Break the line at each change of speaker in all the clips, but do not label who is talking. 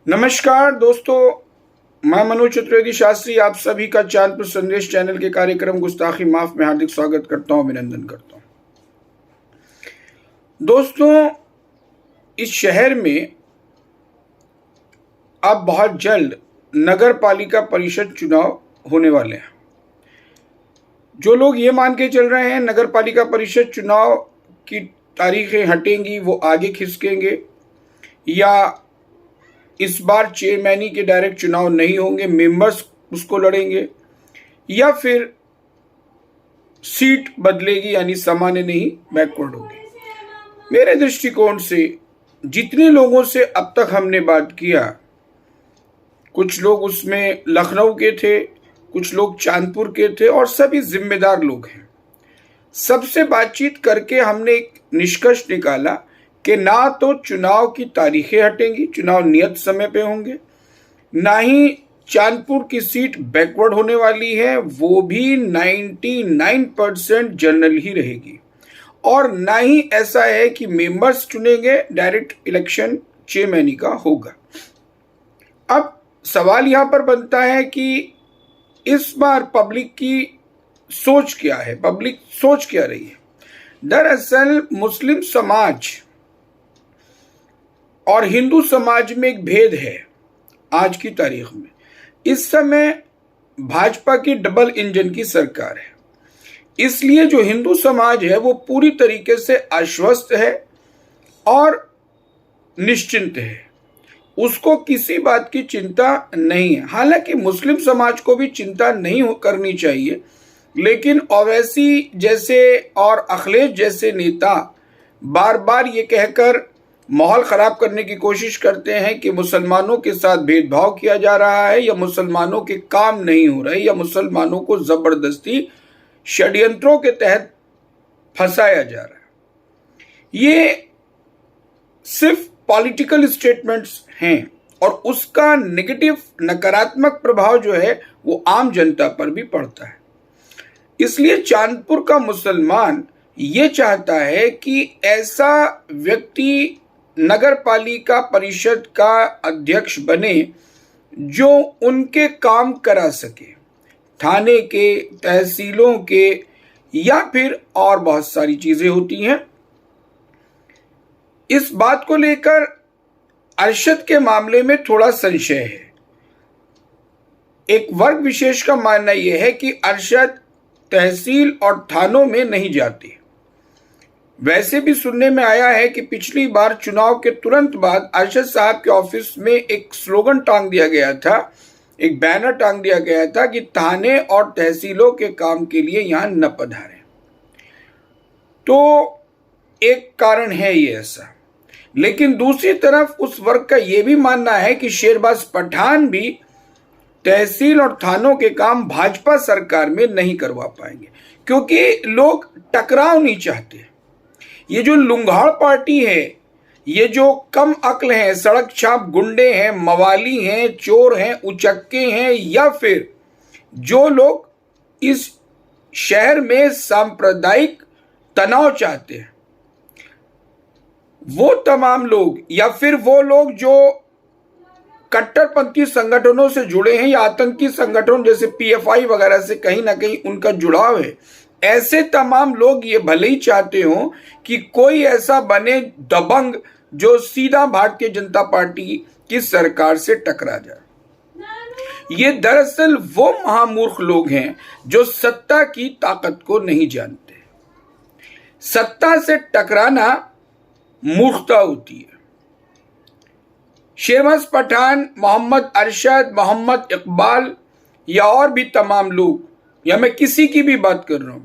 नमस्कार दोस्तों, मैं मनोज चतुर्वेदी शास्त्री आप सभी का चांदपुर संदेश चैनल के कार्यक्रम गुस्ताखी माफ में हार्दिक स्वागत करता हूं, अभिनंदन करता हूं। दोस्तों, इस शहर में अब बहुत जल्द नगर पालिका परिषद चुनाव होने वाले हैं। जो लोग ये मान के चल रहे हैं नगर पालिका परिषद चुनाव की तारीखें हटेंगी, वो आगे खिसकेंगे, या इस बार चेयरमैनी के डायरेक्ट चुनाव नहीं होंगे, मेंबर्स उसको लड़ेंगे, या फिर सीट बदलेगी यानी सामान्य नहीं बैकवर्ड होगी। मेरे दृष्टिकोण से जितने लोगों से अब तक हमने बात किया, कुछ लोग उसमें लखनऊ के थे, कुछ लोग चांदपुर के थे और सभी जिम्मेदार लोग हैं। सबसे बातचीत करके हमने एक निष्कर्ष निकाला कि ना तो चुनाव की तारीखें हटेंगी, चुनाव नियत समय पे होंगे, ना ही चांदपुर की सीट बैकवर्ड होने वाली है, वो भी 99% जनरल ही रहेगी, और ना ही ऐसा है कि मेंबर्स चुनेंगे, डायरेक्ट इलेक्शन चेयरमैनी का होगा। अब सवाल यहां पर बनता है कि इस बार पब्लिक की सोच क्या है, पब्लिक सोच क्या रही है। दरअसल मुस्लिम समाज और हिंदू समाज में एक भेद है आज की तारीख में। इस समय भाजपा की डबल इंजन की सरकार है, इसलिए जो हिंदू समाज है वो पूरी तरीके से आश्वस्त है और निश्चिंत है, उसको किसी बात की चिंता नहीं है। हालांकि मुस्लिम समाज को भी चिंता नहीं करनी चाहिए, लेकिन ओवैसी जैसे और अखिलेश जैसे नेता बार बार ये कहकर माहौल खराब करने की कोशिश करते हैं कि मुसलमानों के साथ भेदभाव किया जा रहा है, या मुसलमानों के काम नहीं हो रहे, या मुसलमानों को जबरदस्ती षड्यंत्रों के तहत फंसाया जा रहा है। ये सिर्फ पॉलिटिकल स्टेटमेंट्स हैं और उसका नेगेटिव नकारात्मक प्रभाव जो है वो आम जनता पर भी पड़ता है। इसलिए चांदपुर का मुसलमान ये चाहता है कि ऐसा व्यक्ति नगर पालिका परिषद का अध्यक्ष बने जो उनके काम करा सके, थाने के, तहसीलों के, या फिर और बहुत सारी चीजें होती हैं। इस बात को लेकर अरशद के मामले में थोड़ा संशय है। एक वर्ग विशेष का मानना यह है कि अरशद तहसील और थानों में नहीं जाते। वैसे भी सुनने में आया है कि पिछली बार चुनाव के तुरंत बाद अरशद साहब के ऑफिस में एक स्लोगन टांग दिया गया था, एक बैनर टांग दिया गया था कि थाने और तहसीलों के काम के लिए यहां न पधारें। तो एक कारण है ये ऐसा, लेकिन दूसरी तरफ उस वर्ग का यह भी मानना है कि शेरबाज पठान भी तहसील और थानों के काम भाजपा सरकार में नहीं करवा पाएंगे, क्योंकि लोग टकराव नहीं चाहते। ये जो लुंगाड़ पार्टी है, ये जो कम अक्ल हैं, सड़क छाप गुंडे हैं, मवाली हैं, चोर हैं, उचक्के हैं, या फिर जो लोग इस शहर में सांप्रदायिक तनाव चाहते हैं, वो तमाम लोग, या फिर वो लोग जो कट्टरपंथी संगठनों से जुड़े हैं या आतंकी संगठनों जैसे पीएफआई वगैरह से कहीं ना कहीं उनका जुड़ाव है, ऐसे तमाम लोग ये भले ही चाहते हो कि कोई ऐसा बने दबंग जो सीधा भारतीय जनता पार्टी की सरकार से टकरा जाए। ये दरअसल वो महामूर्ख लोग हैं जो सत्ता की ताकत को नहीं जानते। सत्ता से टकराना मूर्खता होती है। शेरबाज पठान, मोहम्मद अरशद, मोहम्मद इकबाल, या और भी तमाम लोग, या मैं किसी की भी बात कर रहा हूं,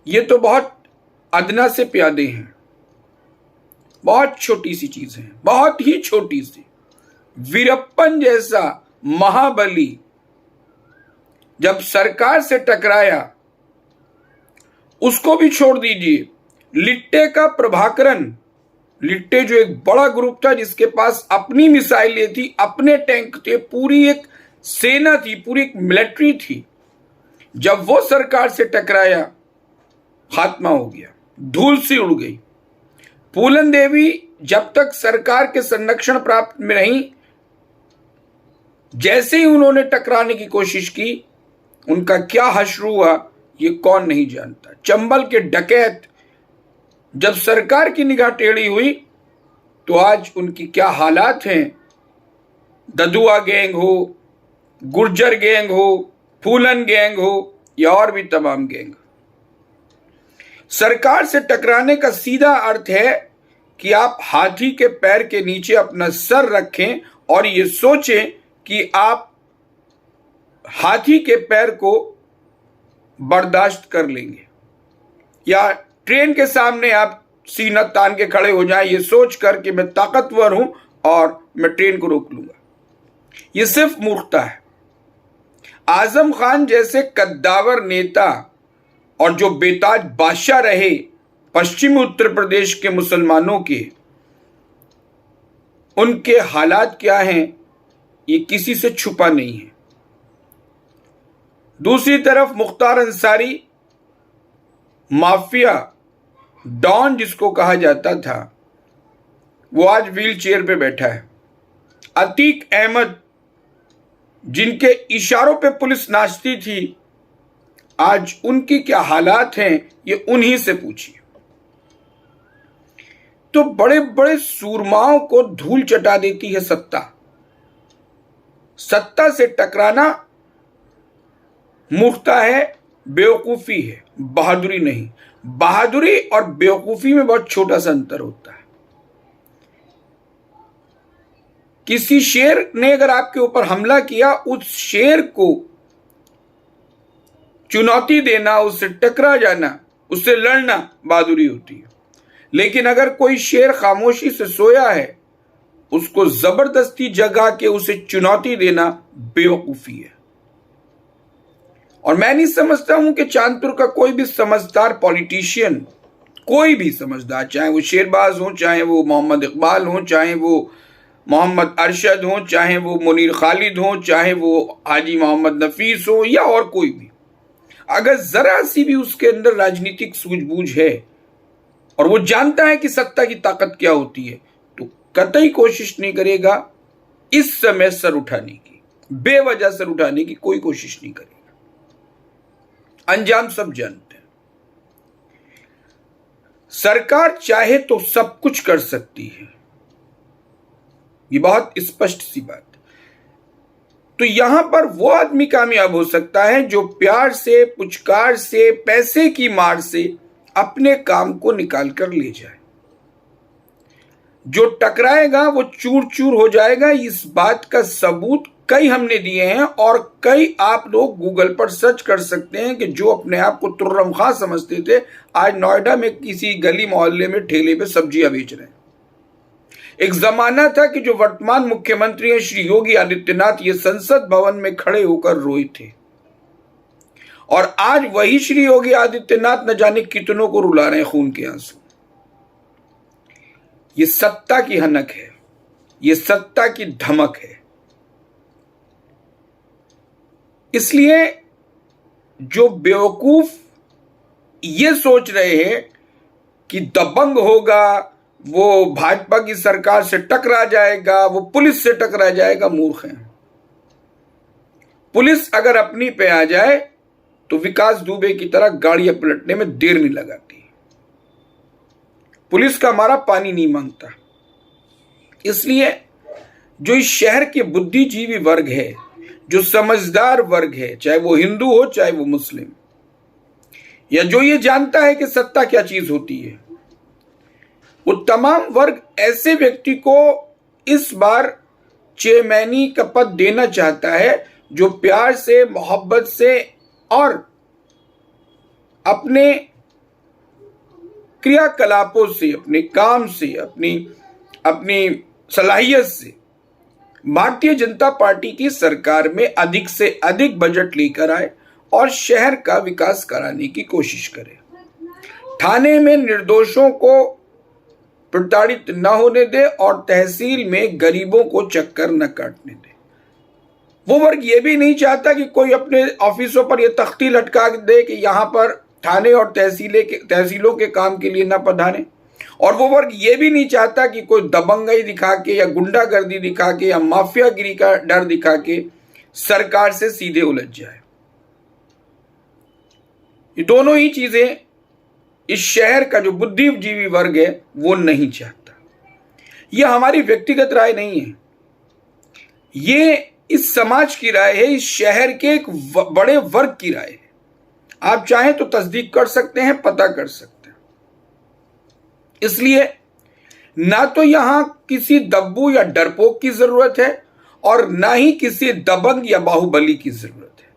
ये तो बहुत अदना से प्यादे हैं, बहुत छोटी सी चीज है, बहुत ही छोटी सी। वीरप्पन जैसा महाबली जब सरकार से टकराया, उसको भी छोड़ दीजिए। लिट्टे का प्रभाकरन, लिट्टे जो एक बड़ा ग्रुप था जिसके पास अपनी मिसाइलें थी, अपने टैंक थे, पूरी एक सेना थी, पूरी एक मिलिट्री थी, जब वो सरकार से टकराया खात्मा हो गया, धूल सी उड़ गई। फूलन देवी जब तक सरकार के संरक्षण प्राप्त में नहीं, जैसे ही उन्होंने टकराने की कोशिश की, उनका क्या हश्र हुआ ये कौन नहीं जानता। चंबल के डकैत जब सरकार की निगाह टेढ़ी हुई तो आज उनकी क्या हालात हैं। ददुआ गैंग हो, गुर्जर गैंग हो, फूलन गैंग हो या और भी तमाम गैंग। सरकार से टकराने का सीधा अर्थ है कि आप हाथी के पैर के नीचे अपना सर रखें और ये सोचें कि आप हाथी के पैर को बर्दाश्त कर लेंगे, या ट्रेन के सामने आप सीना तान के खड़े हो जाएं ये सोचकर कि मैं ताकतवर हूं और मैं ट्रेन को रोक लूंगा। ये सिर्फ मूर्खता है। आजम खान जैसे कद्दावर नेता और जो बेताज बादशाह रहे पश्चिमी उत्तर प्रदेश के मुसलमानों के, उनके हालात क्या हैं ये किसी से छुपा नहीं है। दूसरी तरफ मुख्तार अंसारी, माफिया डॉन जिसको कहा जाता था, वो आज व्हील चेयर पे बैठा है। अतीक अहमद जिनके इशारों पे पुलिस नाचती थी, आज उनकी क्या हालात हैं ये उन्हीं से पूछिए। तो बड़े बड़े सूरमाओं को धूल चटा देती है सत्ता। सत्ता से टकराना मूर्खता है, बेवकूफी है, बहादुरी नहीं। बहादुरी और बेवकूफी में बहुत छोटा सा अंतर होता है। किसी शेर ने अगर आपके ऊपर हमला किया, उस शेर को चुनौती देना, उससे टकरा जाना, उससे लड़ना बहादुरी होती है। लेकिन अगर कोई शेर खामोशी से सोया है, उसको जबरदस्ती जगा के उसे चुनौती देना बेवकूफी है। और मैं नहीं समझता हूं कि चांदपुर का कोई भी समझदार पॉलिटिशियन, कोई भी समझदार, चाहे वो शेरबाज हो, चाहे वो मोहम्मद इकबाल हो, चाहे वो मोहम्मद अरशद हो, चाहे वो मुनीर खालिद हो, चाहे वो हाजी मोहम्मद नफीस हो या और कोई भी, अगर जरा सी भी उसके अंदर राजनीतिक सूझबूझ है और वो जानता है कि सत्ता की ताकत क्या होती है, तो कतई कोशिश नहीं करेगा इस समय सर उठाने की, बेवजह सर उठाने की कोई कोशिश नहीं करेगा। अंजाम सब जानते हैं। सरकार चाहे तो सब कुछ कर सकती है, ये बहुत स्पष्ट सी बात है। तो यहां पर वो आदमी कामयाब हो सकता है जो प्यार से, पुचकार से, पैसे की मार से अपने काम को निकाल कर ले जाए। जो टकराएगा वो चूर चूर हो जाएगा। इस बात का सबूत कई हमने दिए हैं और कई आप लोग गूगल पर सर्च कर सकते हैं कि जो अपने आप को तुर्रम खां समझते थे, आज नोएडा में किसी गली मोहल्ले में ठेले पे सब्जियां बेच रहे हैं। एक जमाना था कि जो वर्तमान मुख्यमंत्री हैं श्री योगी आदित्यनाथ, ये संसद भवन में खड़े होकर रोए थे, और आज वही श्री योगी आदित्यनाथ न जाने कितनों को रुला रहे हैं खून के आंसू। ये सत्ता की हनक है, ये सत्ता की धमक है। इसलिए जो बेवकूफ ये सोच रहे हैं कि दबंग होगा, वो भाजपा की सरकार से टकरा जाएगा, वो पुलिस से टकरा जाएगा, मूर्ख हैं। पुलिस अगर अपनी पे आ जाए तो विकास दुबे की तरह गाड़ियां पलटने में देर नहीं लगाती। पुलिस का मारा पानी नहीं मांगता। इसलिए जो इस शहर के बुद्धिजीवी वर्ग है, जो समझदार वर्ग है, चाहे वो हिंदू हो चाहे वो मुस्लिम, या जो ये जानता है कि सत्ता क्या चीज होती है, वो तमाम वर्ग ऐसे व्यक्ति को इस बार चेयरमैनी का पद देना चाहता है जो प्यार से, मोहब्बत से और अपने क्रियाकलापों से, अपने काम से, अपनी सलाहियत से भारतीय जनता पार्टी की सरकार में अधिक से अधिक बजट लेकर आए और शहर का विकास कराने की कोशिश करे। थाने में निर्दोषों को प्रताड़ित न होने दे और तहसील में गरीबों को चक्कर न काटने दे। वो वर्ग ये भी नहीं चाहता कि कोई अपने ऑफिसों पर यह तख्ती लटका दे कि यहां पर थाने और तहसीलों के काम के लिए न पधारे। और वो वर्ग ये भी नहीं चाहता कि कोई दबंगई दिखा के या गुंडागर्दी दिखा के या माफियागिरी का डर दिखा के सरकार से सीधे उलझ जाए। ये दोनों ही चीजें इस शहर का जो बुद्धिजीवी वर्ग है वो नहीं चाहता। यह हमारी व्यक्तिगत राय नहीं है, ये इस समाज की राय है, इस शहर के एक बड़े वर्ग की राय है। आप चाहें तो तस्दीक कर सकते हैं, पता कर सकते हैं। इसलिए ना तो यहां किसी दब्बू या डरपोक की जरूरत है और ना ही किसी दबंग या बाहुबली की जरूरत है।